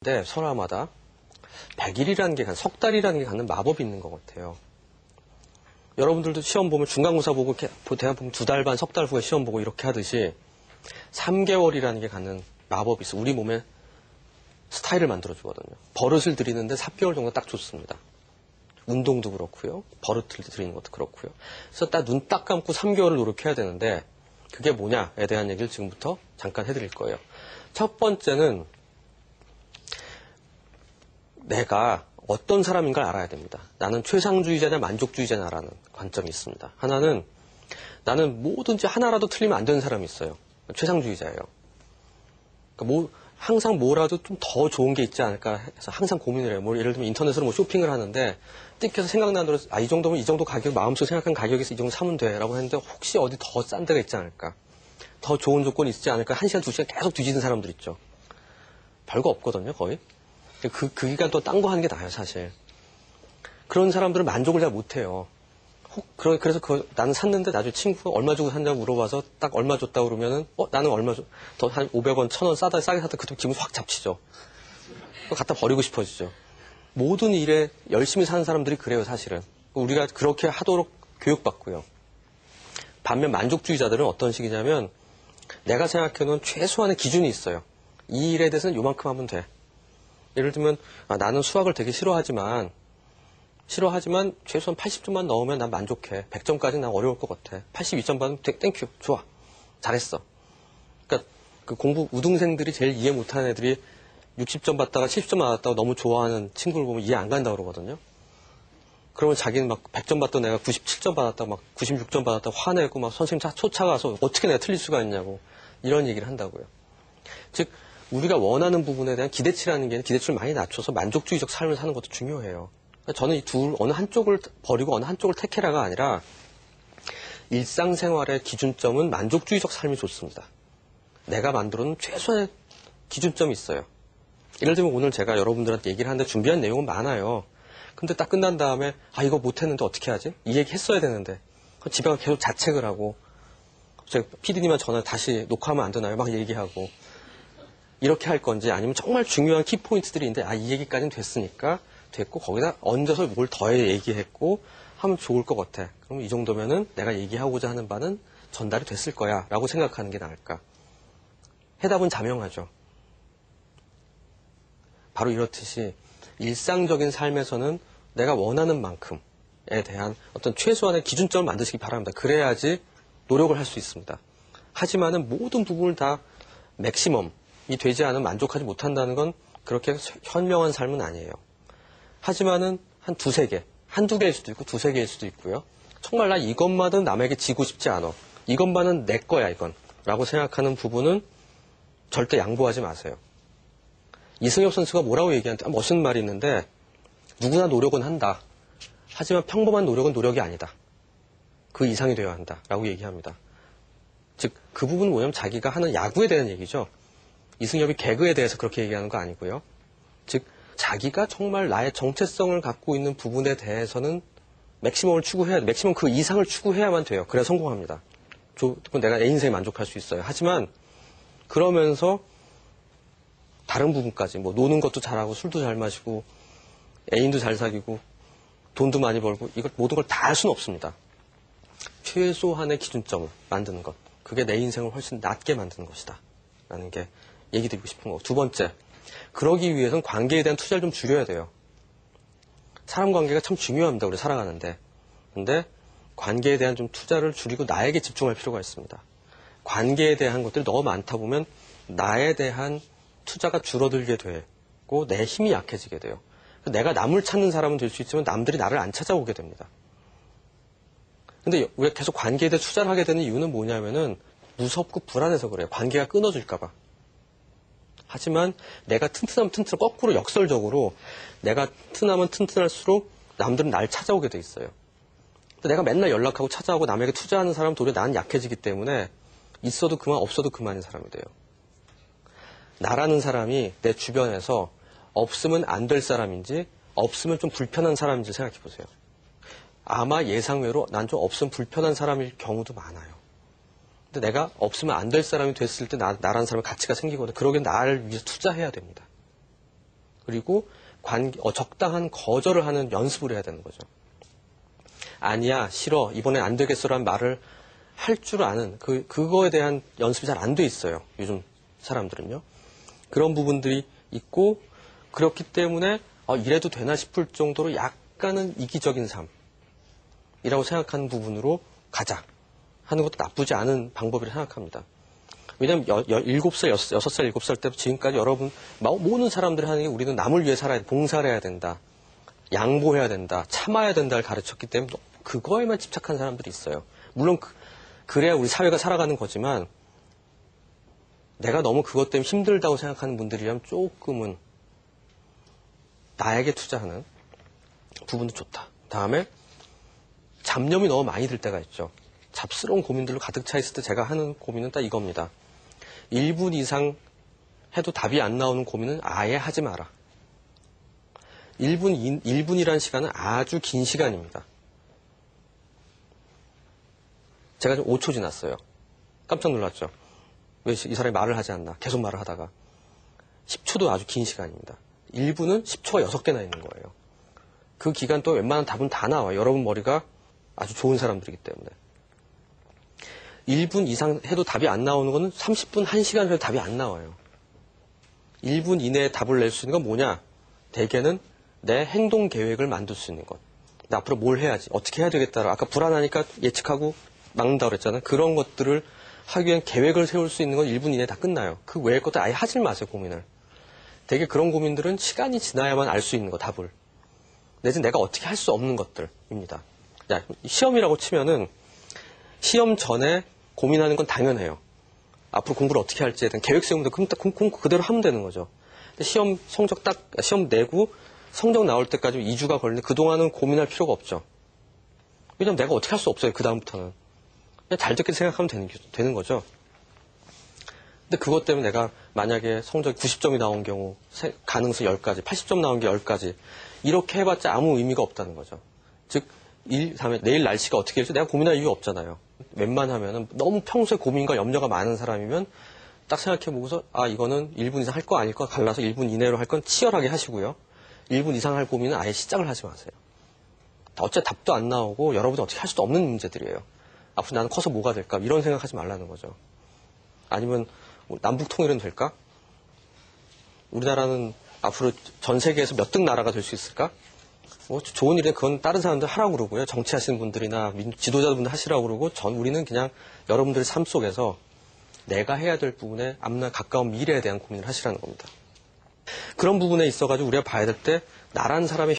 근데 사람마다 100일이라는 게, 석 달이라는 게 갖는 마법이 있는 것 같아요. 여러분들도 시험 보면 중간고사 보고 대학 보면 2달 반, 석 달 후에 시험 보고 이렇게 하듯이 3개월이라는 게 갖는 마법이 있어. 우리 몸에 스타일을 만들어주거든요. 버릇을 들이는데 3개월 정도 딱 좋습니다. 운동도 그렇고요. 버릇을 들이는 것도 그렇고요. 그래서 딱 눈 딱 감고 3개월을 노력해야 되는데 그게 뭐냐에 대한 얘기를 지금부터 잠깐 해드릴 거예요. 첫 번째는 내가 어떤 사람인가를 알아야 됩니다. 나는 최상주의자냐 만족주의자냐라는 관점이 있습니다. 하나는 나는 뭐든지 하나라도 틀리면 안 되는 사람이 있어요. 최상주의자예요. 그러니까 항상 뭐라도 좀 더 좋은 게 있지 않을까 해서 항상 고민을 해요. 예를 들면 인터넷으로 쇼핑을 하는데 띡해서 생각나는 대로 이 정도면 이 정도 가격, 마음속에 생각한 가격에서 이 정도 사면 돼 라고 했는데 혹시 어디 더 싼 데가 있지 않을까, 더 좋은 조건이 있지 않을까 1시간, 2시간 계속 뒤지는 사람들 있죠. 별거 없거든요, 거의. 그 기간 또 딴 거 하는 게 나아요, 사실. 그런 사람들은 만족을 잘 못해요. 그래서 나는 샀는데 나중에 친구가 얼마 주고 샀냐고 물어봐서 딱 얼마 줬다고 그러면은, 나는 얼마 더 한 500원, 1000원 싸게 샀다. 그때 기분 확 잡치죠. 갖다 버리고 싶어지죠. 모든 일에 열심히 사는 사람들이 그래요, 사실은. 우리가 그렇게 하도록 교육받고요. 반면 만족주의자들은 어떤 식이냐면, 내가 생각해놓은 최소한의 기준이 있어요. 이 일에 대해서는 요만큼 하면 돼. 예를 들면, 나는 수학을 되게 싫어하지만 최소한 80점만 넣으면 난 만족해. 100점까지는 난 어려울 것 같아. 82점 받으면 땡큐, 좋아, 잘했어. 그러니까 그 공부 우등생들이 제일 이해 못하는 애들이 60점 받다가 70점 받았다고 너무 좋아하는 친구를 보면 이해 안 간다고 그러거든요. 그러면 자기는 막 100점 받던 애가 97점 받았다고 막 96점 받았다고 화내고 막 선생님 쫓아가서 어떻게 내가 틀릴 수가 있냐고 이런 얘기를 한다고요. 즉 우리가 원하는 부분에 대한 기대치라는 게 기대치를 많이 낮춰서 만족주의적 삶을 사는 것도 중요해요. 저는 이 어느 한쪽을 버리고 어느 한쪽을 택해라가 아니라 일상생활의 기준점은 만족주의적 삶이 좋습니다. 내가 만들어놓은 최소한의 기준점이 있어요. 예를 들면 오늘 제가 여러분들한테 얘기를 하는데 준비한 내용은 많아요. 근데 딱 끝난 다음에 이거 못했는데 어떻게 하지? 이 얘기 했어야 되는데 집에 가서 계속 자책을 하고 제가 PD님한테 전화 다시 녹화하면 안 되나요? 막 얘기하고 이렇게 할 건지 아니면 정말 중요한 키포인트들이 있는데 이 얘기까지는 됐고 거기다 얹어서 뭘 더 얘기했고 하면 좋을 것 같아. 그럼 이 정도면은 내가 얘기하고자 하는 바는 전달이 됐을 거야 라고 생각하는 게 나을까? 해답은 자명하죠. 바로 이렇듯이 일상적인 삶에서는 내가 원하는 만큼에 대한 어떤 최소한의 기준점을 만드시기 바랍니다. 그래야지 노력을 할 수 있습니다. 하지만은 모든 부분을 다 맥시멈이 되지 않으면 만족하지 못한다는 건 그렇게 현명한 삶은 아니에요. 하지만은 한 두세 개, 한두 개일 수도 있고 두세 개일 수도 있고요. 정말 나 이것만은 남에게 지고 싶지 않아. 이것만은 내 거야, 이건. 라고 생각하는 부분은 절대 양보하지 마세요. 이승엽 선수가 뭐라고 얘기하는데 멋있는 말이 있는데 누구나 노력은 한다. 하지만 평범한 노력은 노력이 아니다. 그 이상이 되어야 한다. 라고 얘기합니다. 즉, 그 부분은 뭐냐면 자기가 하는 야구에 대한 얘기죠. 이승엽이 개그에 대해서 그렇게 얘기하는 거 아니고요. 즉, 자기가 정말 나의 정체성을 갖고 있는 부분에 대해서는 맥시멈을 추구해야 돼. 맥시멈 그 이상을 추구해야만 돼요. 그래야 성공합니다. 그건 내가 내 인생에 만족할 수 있어요. 하지만 그러면서 다른 부분까지 노는 것도 잘하고 술도 잘 마시고 애인도 잘 사귀고 돈도 많이 벌고 이걸 모든 걸 다 할 수는 없습니다. 최소한의 기준점을 만드는 것. 그게 내 인생을 훨씬 낫게 만드는 것이다. 라는 게 얘기 드리고 싶은 거고. 두 번째. 그러기 위해서는 관계에 대한 투자를 좀 줄여야 돼요. 사람 관계가 참 중요합니다. 우리 살아가는데. 근데 관계에 대한 좀 투자를 줄이고 나에게 집중할 필요가 있습니다. 관계에 대한 것들이 너무 많다 보면 나에 대한 투자가 줄어들게 되고 내 힘이 약해지게 돼요. 내가 남을 찾는 사람은 될 수 있지만 남들이 나를 안 찾아오게 됩니다. 근데 우리가 계속 관계에 대해 투자를 하게 되는 이유는 뭐냐면은 무섭고 불안해서 그래요. 관계가 끊어질까 봐. 하지만 내가 튼튼하면 거꾸로 역설적으로 내가 튼튼하면 튼튼할수록 남들은 날 찾아오게 돼 있어요. 근데 내가 맨날 연락하고 찾아오고 남에게 투자하는 사람은 도리어 나는 약해지기 때문에 있어도 그만 없어도 그만인 사람이 돼요. 나라는 사람이 내 주변에서 없으면 안 될 사람인지 없으면 좀 불편한 사람인지 생각해 보세요. 아마 예상외로 난 좀 없으면 불편한 사람일 경우도 많아요. 근데 내가 없으면 안 될 사람이 됐을 때 나라는 사람의 가치가 생기거든요. 그러기엔 나를 위해서 투자해야 됩니다. 그리고 적당한 거절을 하는 연습을 해야 되는 거죠. 아니야, 싫어, 이번엔 안 되겠어라는 말을 할 줄 아는 그거에 대한 연습이 잘 안 돼 있어요. 요즘 사람들은요. 그런 부분들이 있고 그렇기 때문에 이래도 되나 싶을 정도로 약간은 이기적인 삶이라고 생각하는 부분으로 가자 하는 것도 나쁘지 않은 방법이라고 생각합니다. 왜냐하면 7살, 6살, 7살 때부터 지금까지 여러분 모든 사람들이 하는 게 우리는 남을 위해 살아야 돼, 봉사를 해야 된다, 양보해야 된다, 참아야 된다를 가르쳤기 때문에 그거에만 집착한 사람들이 있어요. 물론 그래야 우리 사회가 살아가는 거지만 내가 너무 그것 때문에 힘들다고 생각하는 분들이라면 조금은 나에게 투자하는 부분도 좋다. 다음에 잡념이 너무 많이 들 때가 있죠. 잡스러운 고민들로 가득 차 있을 때 제가 하는 고민은 딱 이겁니다. 1분 이상 해도 답이 안 나오는 고민은 아예 하지 마라. 1분이라는 시간은 아주 긴 시간입니다. 제가 좀 5초 지났어요. 깜짝 놀랐죠. 왜 이 사람이 말을 하지 않나. 계속 말을 하다가. 10초도 아주 긴 시간입니다. 1분은 10초가 6개나 있는 거예요. 그 기간 동안 웬만한 답은 다 나와요. 여러분 머리가 아주 좋은 사람들이기 때문에. 1분 이상 해도 답이 안 나오는 거는 30분, 1시간 해도 답이 안 나와요. 1분 이내에 답을 낼 수 있는 건 뭐냐? 대개는 내 행동 계획을 만들 수 있는 것. 나 앞으로 뭘 해야지? 어떻게 해야 되겠다. 아까 불안하니까 예측하고 막는다고 그랬잖아요. 그런 것들을 하기 위한 계획을 세울 수 있는 건 1분 이내에 다 끝나요. 그 외의 것도 아예 하지 마세요, 고민을. 되게 그런 고민들은 시간이 지나야만 알 수 있는 거, 답을. 내지는 내가 어떻게 할 수 없는 것들입니다. 야, 시험이라고 치면은 시험 전에 고민하는 건 당연해요. 앞으로 공부를 어떻게 할지에 대한 계획 세우면 그럼 딱 공부 그대로 하면 되는 거죠. 근데 시험 내고 성적 나올 때까지 2주가 걸리는데 그동안은 고민할 필요가 없죠. 왜냐면 내가 어떻게 할 수 없어요, 그다음부터는. 그냥 잘 듣게 생각하면 되는 거죠. 근데 그것 때문에 내가 만약에 성적이 90점이 나온 경우 가능성 10가지, 80점 나온 게 10가지 이렇게 해봤자 아무 의미가 없다는 거죠. 즉 다음에 내일 날씨가 어떻게 될지 내가 고민할 이유가 없잖아요. 웬만하면은 너무 평소에 고민과 염려가 많은 사람이면 딱 생각해보고서 이거는 1분 이상 할 거 아닐 거 갈라서 1분 이내로 할 건 치열하게 하시고요. 1분 이상 할 고민은 아예 시작을 하지 마세요. 어차피 답도 안 나오고 여러분이 어떻게 할 수도 없는 문제들이에요. 앞으로 나는 커서 뭐가 될까? 이런 생각하지 말라는 거죠. 아니면 남북 통일은 될까? 우리나라는 앞으로 전 세계에서 몇 등 나라가 될 수 있을까? 좋은 일에 그건 다른 사람들 하라고 그러고요. 정치하시는 분들이나 지도자분들 하시라고 그러고 우리는 그냥 여러분들의 삶 속에서 내가 해야 될 부분에 앞날 가까운 미래에 대한 고민을 하시라는 겁니다. 그런 부분에 있어가지고 우리가 봐야 될 때 나라는 사람의